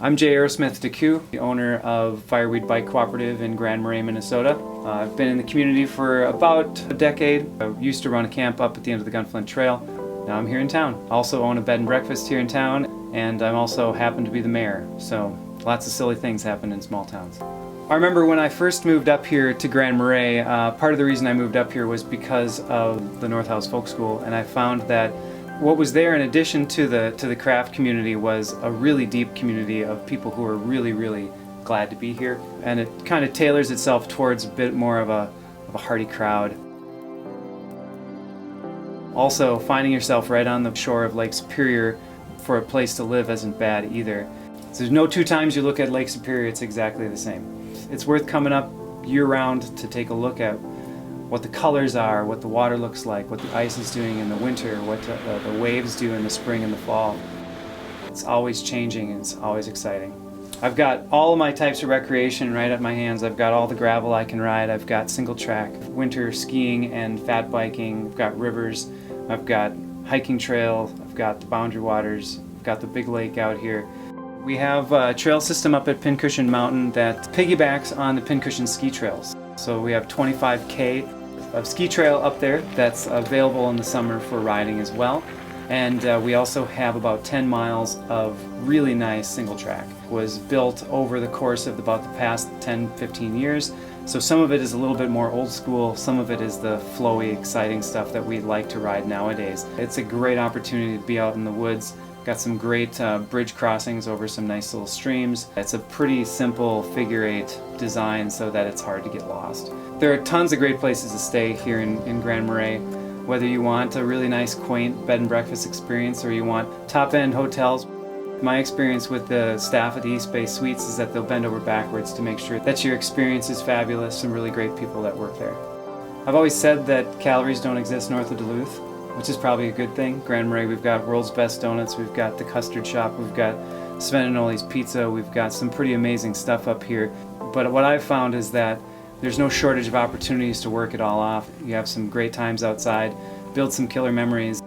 I'm Jay Aerosmith DeCue, the owner of Fireweed Bike Cooperative in Grand Marais, Minnesota. I've been in the community for about a decade. I used to run a camp up at the end of the Gunflint Trail. Now I'm here in town. I also own a bed and breakfast here in town, and I also happen to be the mayor. So lots of silly things happen in small towns. I remember when I first moved up here to Grand Marais, part of the reason I moved up here was because of the North House Folk School, and I found that what was there in addition to the craft community was a really deep community of people who are really glad to be here, and it kind of tailors itself towards a bit more of a hearty crowd. Also, finding yourself right on the shore of Lake Superior for a place to live isn't bad either. So there's no two times you look at Lake Superior it's exactly the same. It's worth coming up year-round to take a look at what the colors are, what the water looks like, what the ice is doing in the winter, what the waves do in the spring and the fall. It's always changing and it's always exciting. I've got all of my types of recreation right at my hands. I've got all the gravel I can ride. I've got single track, winter skiing and fat biking. I've got rivers. I've got hiking trail. I've got the boundary waters. I've got the big lake out here. We have a trail system up at Pincushion Mountain that piggybacks on the Pincushion ski trails. So we have 25K of ski trail up there that's available in the summer for riding as well. And we also have about 10 miles of really nice single track. It was built over the course of about the past 10-15 years. So some of it is a little bit more old school, some of it is the flowy, exciting stuff that we like to ride nowadays. It's a great opportunity to be out in the woods. Got some great bridge crossings over some nice little streams. It's a pretty simple figure-8 design so that it's hard to get lost. There are tons of great places to stay here in Grand Marais. Whether you want a really nice, quaint bed and breakfast experience or you want top-end hotels. My experience with the staff at the East Bay Suites is that they'll bend over backwards to make sure that your experience is fabulous. Some really great people that work there. I've always said that calories don't exist north of Duluth, which is probably a good thing. Grand Marais, we've got world's best donuts, we've got the custard shop, we've got Sven and Oli's pizza, we've got some pretty amazing stuff up here. But what I've found is that there's no shortage of opportunities to work it all off. You have some great times outside, build some killer memories.